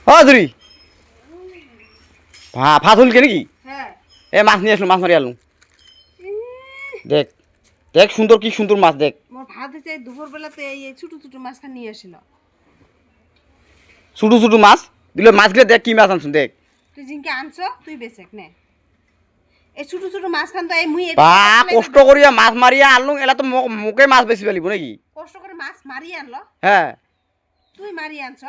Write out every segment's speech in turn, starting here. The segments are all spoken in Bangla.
ধরি ফাঁসুল কে নাকি হ্যাঁ এ মাছ নিয়ে আসলো মাছ মারি আলু দেখ দেখ সুন্দর কি সুন্দর মাছ দেখ মোর ভাত হচ্ছে দুপুর বেলাতে এই ছোট ছোট মাছখান নিয়ে আসিল ছোট ছোট মাছ দিলে মাছগুলো দেখ কি মাছ আনছুন দেখ তুই জিনকে আনছ তুই বেচেক নে এই ছোট ছোট মাছখান তো এই মুই বা কষ্ট করিয়া মাছ মারিয়া আনলুম এলা তো মুখে মাছ বেশি ফেলিব নাকি কষ্ট করে মাছ মারিয়ে আনলো হ্যাঁ তুই মারিয়ে আনছ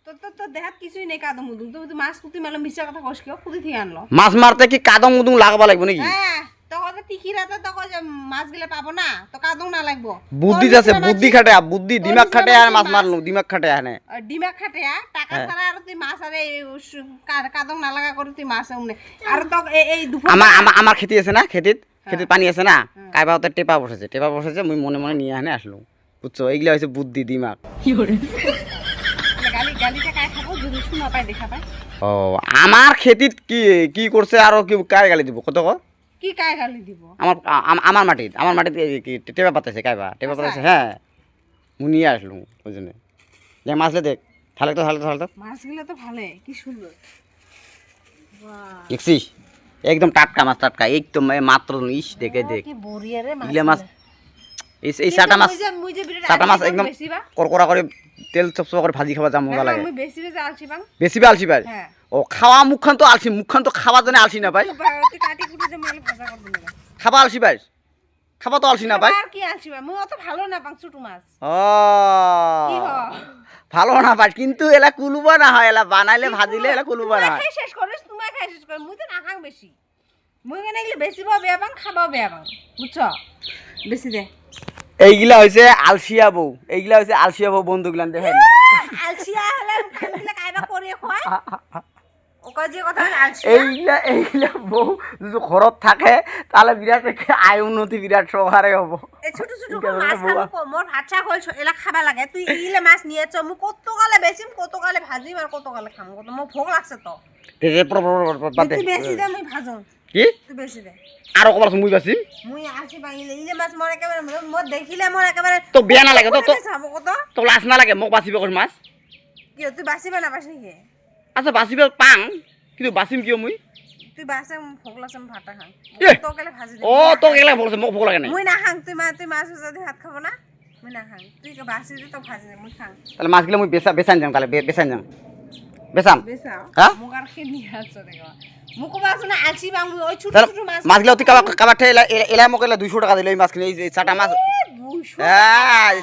তোর তো তোর দেহাত কিছুই নেই কাদম মুদুম তুই মাছ কুতি মেলো মিশা কথা কস কেউ কুতি থেকে আনলো মাছ মারতে কি কাদম মুদুম লাগাবা লাগবে নাকি হ্যাঁ তখন তো তিখি রাতে তখন মাছগুলো পাবো না তো কাদম না লাগবো বুদ্ধি আছে বুদ্ধি খাটে বুদ্ধি দিমাগ খাটে আর মাছ মারলুম দিমাগ খাটে আনে ডিমাগ খাটে টাকা ছাড়া আর তুই মাছ আর এই কাদম না লাগা করে তুই মাছ উমনে আর তো এই দুপুর আমার খেতি আছে না খেতিত পানি আছে না কাইবা হতে টেপা বসেছে মুই মনে মনে নিয়ে আনে আসলো বুঝছো এইগুলা হচ্ছে বুদ্ধি দিমাগ গালি গালিটা কায় খাবো যদি শুনা পাই দেখা পাই ও আমার খেতিত কি কি করছে আর কি কার গালি দিব কত কি কায় গালি দিব আমার মাটিতে কি টেপা পাতাছে টেপা পাতাছে হ্যাঁ মুই নিয়ে আসলো ওই জন্য দেখ মাছলে দেখ তাহলে তো মাছগুলো তো ভালো কি সুন্দর বাহ দেখছিস একদম টাটকা মাছ টাটকা একদম মাত্র ইস দেখে দেখ কি বড়িয়া রে ইলে মাছ এই সাটা মাছ একদম করকরা করে তেল চপচপা করে ভাজি খাওয়া যা মজা লাগে আমি বেশি বেশি আলছি বাং বেশি আলসি পাই হ্যাঁ ও খাওয়া মুখখান তো আলসি মুখখান তো খাওয়ার জন্য আলসি না পাই তুই কাটি কুটি দে মেলে ভাজা করে দিলে খাবা আলসি পাই খাবা তো আলসি না পাই আর কি আলছি বাং মুই অত ভালো না বাং ছোট মাছ ও কি হ ভালো না পাই কিন্তু এলা কুলুবা না হয় এলা বানাইলে ভাজিলে এলা কুলুবা না হয় শেষ করিস তুমি খাই শেষ কর মুই তো না খাং বেশি মুই কেন এগুলো বেশি বা বেয়া বাং খাবা বেয়া বাং বুঝছো বেশি দে এইগুলা হইছে আলসিয়া বউ বন্ধুগুলান দেখেন আলসিয়া হলে খানগুলা কাইবা করে খয় ওকা যে কথা আলসিয়া এইগুলা বউ যদি ঘরত থাকে তাহলে বিরাট আয় উন্নতি বিরাট সহারে হব এই ছোট ছোট মাছ খাবো মোর ভাতটা হল এলা খাবা লাগে তুই ইলে মাছ নিয়ে চ মু কত গালে বেচিম কত গালে ভাজিম আর কত গালে খাম কত মো ভোগ লাগছে তো তুই বেশি দে মুই ভাজুম কি তুই বেশি দে আরো কবার মুই বাসি মুই আসি বাঙিলে ইলে মাছ মোর একেবারে মোর দেখিলে মোর একেবারে তো বিয়া না লাগে তো খাবো কত তো লাজ না লাগে মোক বাসিবে কস মাছ কি তুই বাসিবে না বাসি কি আচ্ছা বাসিবে পাং কিন্তু বাসিম কিয় মুই তুই বাসে ভোগ লাগছে ভাতটা খাং এ! তো কেলে ভাজি দে ও তো গেলে বলছে মোক ভোক লাগে না মুই না খাং তুই মাছ যদি ভাত খাবো না মুই না খাং তুই কে বাসি দে তো ভাজি দে মুই খাং তাহলে মাছগুলো মুই বেচান যাম তাহলে বেচান যাম বেচাম বেসাও হ্যাঁ মুখ আর খেয়ে আছে দেখো মুখ বাসু না আলসি বাং ওই ছোট তাহলে ছোট মাছ মাছগুলো তুই কাবার এলা মোক এলা 200 টাকা দিলে এই মাছ কিনে এই চাটা মাছ হ্যাঁ এই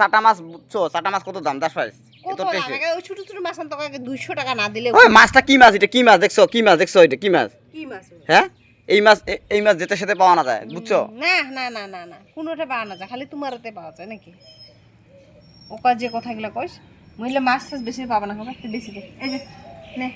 চাটা মাছ বুঝছো চাটা মাছ কত দাম 10 পাইস কত লাগে ওই ছোট ছোট মাছ তো 200 টাকা না দিলে ওই মাছটা কি মাছ এটা কি মাছ দেখছো এটা কি মাছ কি মাছ হ্যাঁ এই মাছ যেতে সাথে পাওয়া না যায় বুঝছো না না না না না কোনোটা পাওয়া না যায় খালি তোমারতে পাওয়া যায় নাকি ওকা যে কথাগুলো কইস মহিলা মাছ বেশি পাবা না খাবার বেশি দে এই যে নে